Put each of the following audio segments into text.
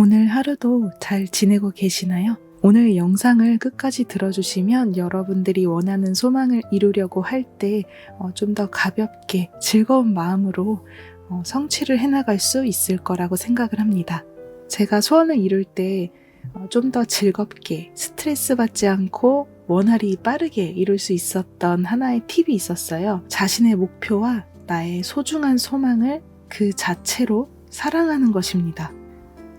오늘 하루도 잘 지내고 계시나요? 오늘 영상을 끝까지 들어주시면 여러분들이 원하는 소망을 이루려고 할 때 좀 더 가볍게 즐거운 마음으로 성취를 해나갈 수 있을 거라고 생각을 합니다. 제가 소원을 이룰 때 좀 더 즐겁게 스트레스 받지 않고 원활히 빠르게 이룰 수 있었던 하나의 팁이 있었어요. 자신의 목표와 나의 소중한 소망을 그 자체로 사랑하는 것입니다.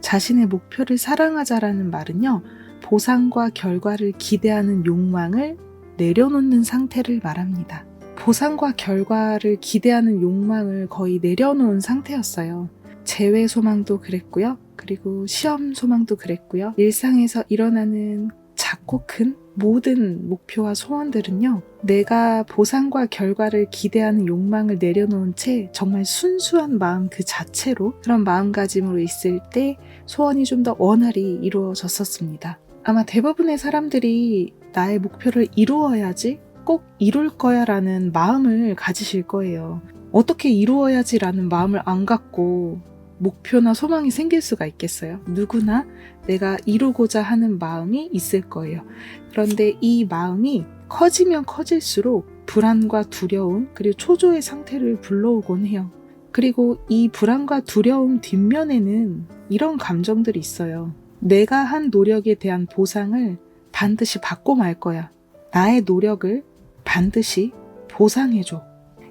자신의 목표를 사랑하자라는 말은요, 보상과 결과를 기대하는 욕망을 내려놓는 상태를 말합니다. 보상과 결과를 기대하는 욕망을 거의 내려놓은 상태였어요. 재회 소망도 그랬고요. 그리고 시험 소망도 그랬고요. 일상에서 일어나는 작고 큰 모든 목표와 소원들은요, 내가 보상과 결과를 기대하는 욕망을 내려놓은 채 정말 순수한 마음 그 자체로 그런 마음가짐으로 있을 때 소원이 좀 더 원활히 이루어졌었습니다. 아마 대부분의 사람들이 나의 목표를 이루어야지, 꼭 이룰 거야 라는 마음을 가지실 거예요. 어떻게 이루어야지 라는 마음을 안 갖고 목표나 소망이 생길 수가 있겠어요? 누구나 내가 이루고자 하는 마음이 있을 거예요. 그런데 이 마음이 커지면 커질수록 불안과 두려움, 그리고 초조의 상태를 불러오곤 해요. 그리고 이 불안과 두려움 뒷면에는 이런 감정들이 있어요. 내가 한 노력에 대한 보상을 반드시 받고 말 거야. 나의 노력을 반드시 보상해줘.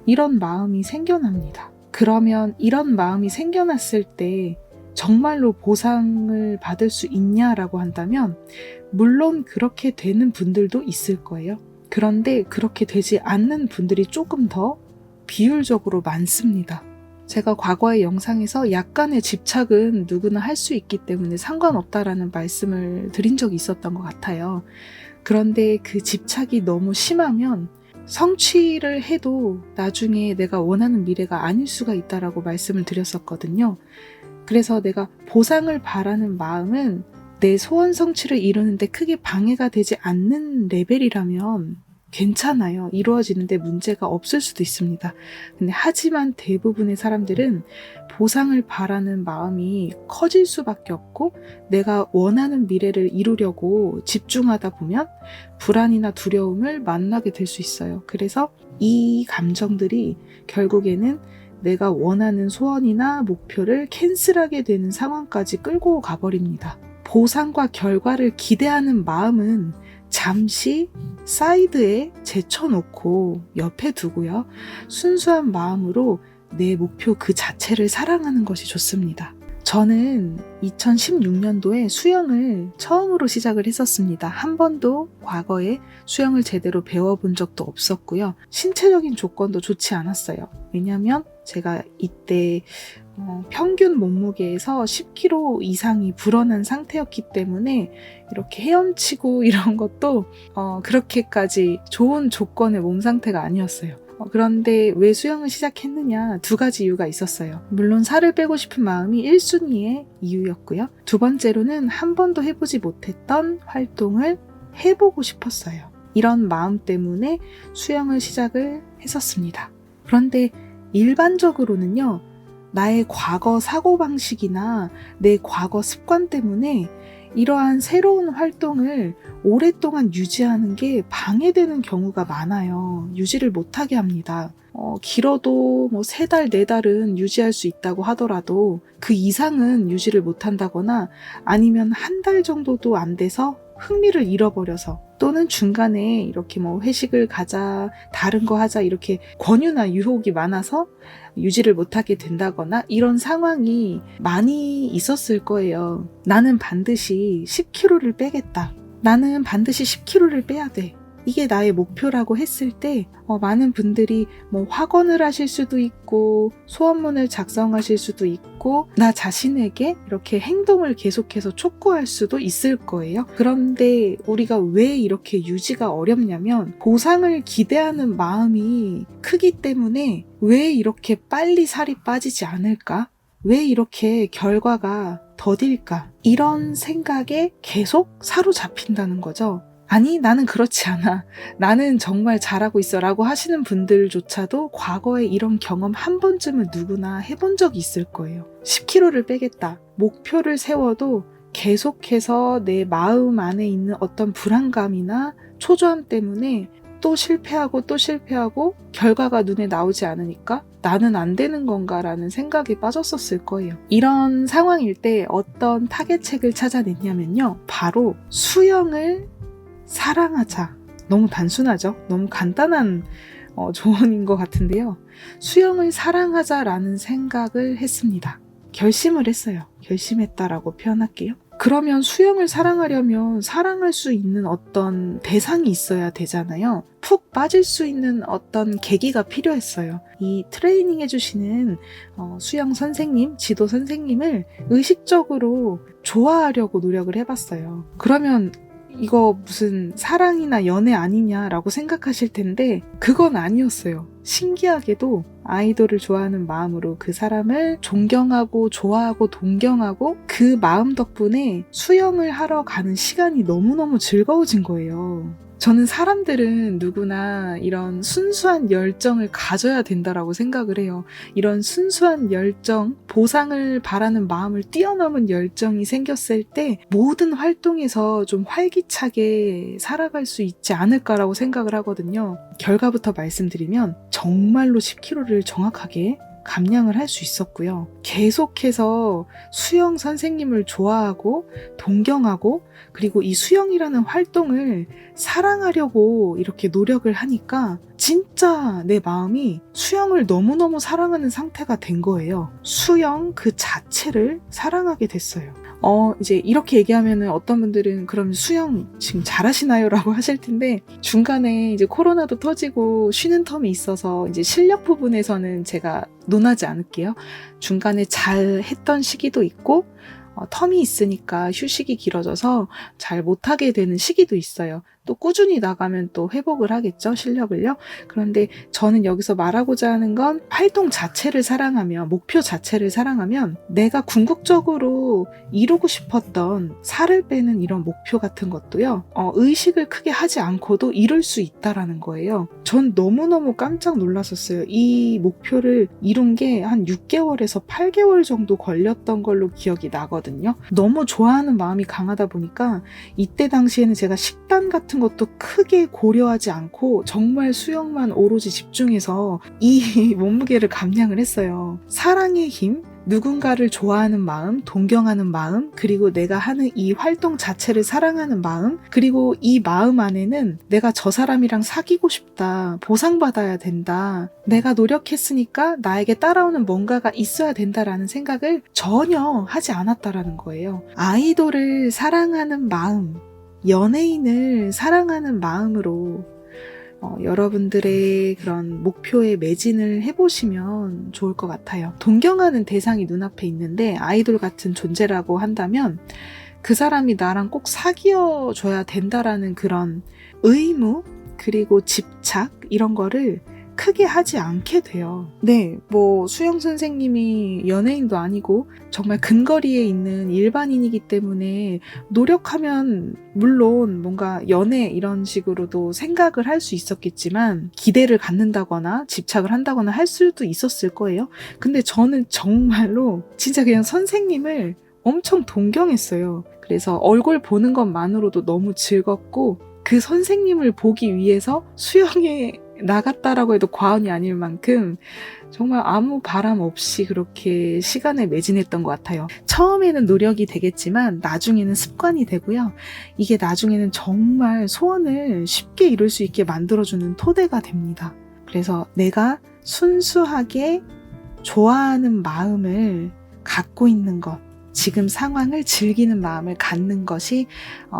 이런 마음이 생겨납니다. 그러면 이런 마음이 생겨났을 때 정말로 보상을 받을 수 있냐라고 한다면 물론 그렇게 되는 분들도 있을 거예요. 그런데 그렇게 되지 않는 분들이 조금 더 비율적으로 많습니다. 제가 과거의 영상에서 약간의 집착은 누구나 할 수 있기 때문에 상관없다라는 말씀을 드린 적이 있었던 것 같아요. 그런데 그 집착이 너무 심하면 성취를 해도 나중에 내가 원하는 미래가 아닐 수가 있다라고 말씀을 드렸었거든요. 그래서 내가 보상을 바라는 마음은 내 소원 성취를 이루는데 크게 방해가 되지 않는 레벨이라면 괜찮아요. 이루어지는데 문제가 없을 수도 있습니다. 근데 하지만 대부분의 사람들은 보상을 바라는 마음이 커질 수밖에 없고 내가 원하는 미래를 이루려고 집중하다 보면 불안이나 두려움을 만나게 될 수 있어요. 그래서 이 감정들이 결국에는 내가 원하는 소원이나 목표를 캔슬하게 되는 상황까지 끌고 가버립니다. 보상과 결과를 기대하는 마음은 잠시 사이드에 제쳐놓고 옆에 두고요. 순수한 마음으로 내 목표 그 자체를 사랑하는 것이 좋습니다. 저는 2016년도에 수영을 처음으로 시작을 했었습니다. 한 번도 과거에 수영을 제대로 배워본 적도 없었고요. 신체적인 조건도 좋지 않았어요. 왜냐하면 제가 이때 평균 몸무게에서 10kg 이상이 불어난 상태였기 때문에 이렇게 헤엄치고 이런 것도 그렇게까지 좋은 조건의 몸 상태가 아니었어요. 그런데 왜 수영을 시작했느냐, 두 가지 이유가 있었어요. 물론 살을 빼고 싶은 마음이 1순위의 이유였고요. 두 번째로는 한 번도 해보지 못했던 활동을 해보고 싶었어요. 이런 마음 때문에 수영을 시작을 했었습니다. 그런데 일반적으로는요, 나의 과거 사고방식이나 내 과거 습관 때문에 이러한 새로운 활동을 오랫동안 유지하는 게 방해되는 경우가 많아요. 유지를 못하게 합니다. 길어도 3달, 4달은 유지할 수 있다고 하더라도 그 이상은 유지를 못한다거나 아니면 한 달 정도도 안 돼서 흥미를 잃어버려서 또는 중간에 이렇게 회식을 가자, 다른 거 하자 이렇게 권유나 유혹이 많아서 유지를 못하게 된다거나 이런 상황이 많이 있었을 거예요. 나는 반드시 10kg를 빼겠다. 나는 반드시 10kg를 빼야 돼. 이게 나의 목표라고 했을 때 많은 분들이 확언을 하실 수도 있고 소원문을 작성하실 수도 있고 나 자신에게 이렇게 행동을 계속해서 촉구할 수도 있을 거예요. 그런데 우리가 왜 이렇게 유지가 어렵냐면 보상을 기대하는 마음이 크기 때문에 왜 이렇게 빨리 살이 빠지지 않을까? 왜 이렇게 결과가 더딜까? 이런 생각에 계속 사로잡힌다는 거죠. 아니, 나는 그렇지 않아. 나는 정말 잘하고 있어 라고 하시는 분들조차도 과거에 이런 경험 한 번쯤은 누구나 해본 적이 있을 거예요. 10kg를 빼겠다. 목표를 세워도 계속해서 내 마음 안에 있는 어떤 불안감이나 초조함 때문에 또 실패하고 또 실패하고 결과가 눈에 나오지 않으니까 나는 안 되는 건가라는 생각에 빠졌었을 거예요. 이런 상황일 때 어떤 타개책을 찾아냈냐면요. 바로 수영을 사랑하자. 너무 단순하죠? 너무 간단한 조언인 것 같은데요. 수영을 사랑하자라는 생각을 했습니다. 결심을 했어요. 결심했다라고 표현할게요. 그러면 수영을 사랑하려면 사랑할 수 있는 어떤 대상이 있어야 되잖아요. 푹 빠질 수 있는 어떤 계기가 필요했어요. 이 트레이닝 해주시는 수영 선생님, 지도 선생님을 의식적으로 좋아하려고 노력을 해봤어요. 그러면 이거 무슨 사랑이나 연애 아니냐라고 생각하실 텐데 그건 아니었어요. 신기하게도 아이돌을 좋아하는 마음으로 그 사람을 존경하고 좋아하고 동경하고 그 마음 덕분에 수영을 하러 가는 시간이 너무너무 즐거워진 거예요. 저는 사람들은 누구나 이런 순수한 열정을 가져야 된다라고 생각을 해요. 이런 순수한 열정, 보상을 바라는 마음을 뛰어넘은 열정이 생겼을 때 모든 활동에서 좀 활기차게 살아갈 수 있지 않을까라고 생각을 하거든요. 결과부터 말씀드리면 정말로 10kg를 정확하게 감량을 할 수 있었고요. 계속해서 수영 선생님을 좋아하고 동경하고 그리고 이 수영이라는 활동을 사랑하려고 이렇게 노력을 하니까 진짜 내 마음이 수영을 너무너무 사랑하는 상태가 된 거예요. 수영 그 자체를 사랑하게 됐어요. 이제 이렇게 얘기하면은 어떤 분들은 그럼 수영 지금 잘하시나요? 라고 하실 텐데 중간에 이제 코로나도 터지고 쉬는 텀이 있어서 이제 실력 부분에서는 제가 논하지 않을게요. 중간에 잘 했던 시기도 있고 텀이 있으니까 휴식이 길어져서 잘 못하게 되는 시기도 있어요. 또 꾸준히 나가면 또 회복을 하겠죠, 실력을요. 그런데 저는 여기서 말하고자 하는 건 활동 자체를 사랑하며 목표 자체를 사랑하면 내가 궁극적으로 이루고 싶었던 살을 빼는 이런 목표 같은 것도요, 의식을 크게 하지 않고도 이룰 수 있다라는 거예요. 전 너무너무 깜짝 놀랐었어요. 이 목표를 이룬 게 한 6개월에서 8개월 정도 걸렸던 걸로 기억이 나거든요. 너무 좋아하는 마음이 강하다 보니까 이때 당시에는 제가 식단 같은 것도 크게 고려하지 않고 정말 수영만 오로지 집중해서 이 몸무게를 감량을 했어요. 사랑의 힘, 누군가를 좋아하는 마음, 동경하는 마음, 그리고 내가 하는 이 활동 자체를 사랑하는 마음, 그리고 이 마음 안에는 내가 저 사람이랑 사귀고 싶다, 보상받아야 된다, 내가 노력했으니까 나에게 따라오는 뭔가가 있어야 된다라는 생각을 전혀 하지 않았다라는 거예요. 아이돌을 사랑하는 마음, 연예인을 사랑하는 마음으로 여러분들의 그런 목표에 매진을 해보시면 좋을 것 같아요. 동경하는 대상이 눈앞에 있는데 아이돌 같은 존재라고 한다면 그 사람이 나랑 꼭 사귀어줘야 된다라는 그런 의무 그리고 집착 이런 거를 크게 하지 않게 돼요. 네, 수영 선생님이 연예인도 아니고 정말 근거리에 있는 일반인이기 때문에 노력하면 물론 뭔가 연애 이런 식으로도 생각을 할 수 있었겠지만 기대를 갖는다거나 집착을 한다거나 할 수도 있었을 거예요. 근데 저는 정말로 진짜 그냥 선생님을 엄청 동경했어요. 그래서 얼굴 보는 것만으로도 너무 즐겁고 그 선생님을 보기 위해서 수영에 나갔다라고 해도 과언이 아닐 만큼 정말 아무 바람 없이 그렇게 시간을 매진했던 것 같아요. 처음에는 노력이 되겠지만 나중에는 습관이 되고요. 이게 나중에는 정말 소원을 쉽게 이룰 수 있게 만들어주는 토대가 됩니다. 그래서 내가 순수하게 좋아하는 마음을 갖고 있는 것, 지금 상황을 즐기는 마음을 갖는 것이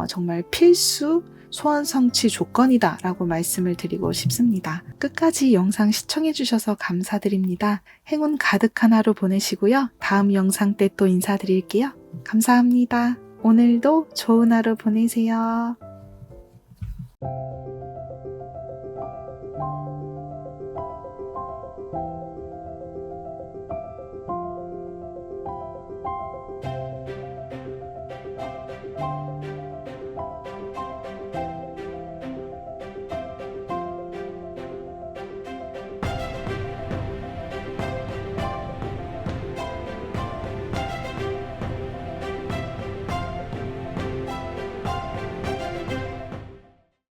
정말 필수 소원 성취 조건이다 라고 말씀을 드리고 싶습니다. 끝까지 영상 시청해주셔서 감사드립니다. 행운 가득한 하루 보내시고요. 다음 영상 때 또 인사드릴게요. 감사합니다. 오늘도 좋은 하루 보내세요.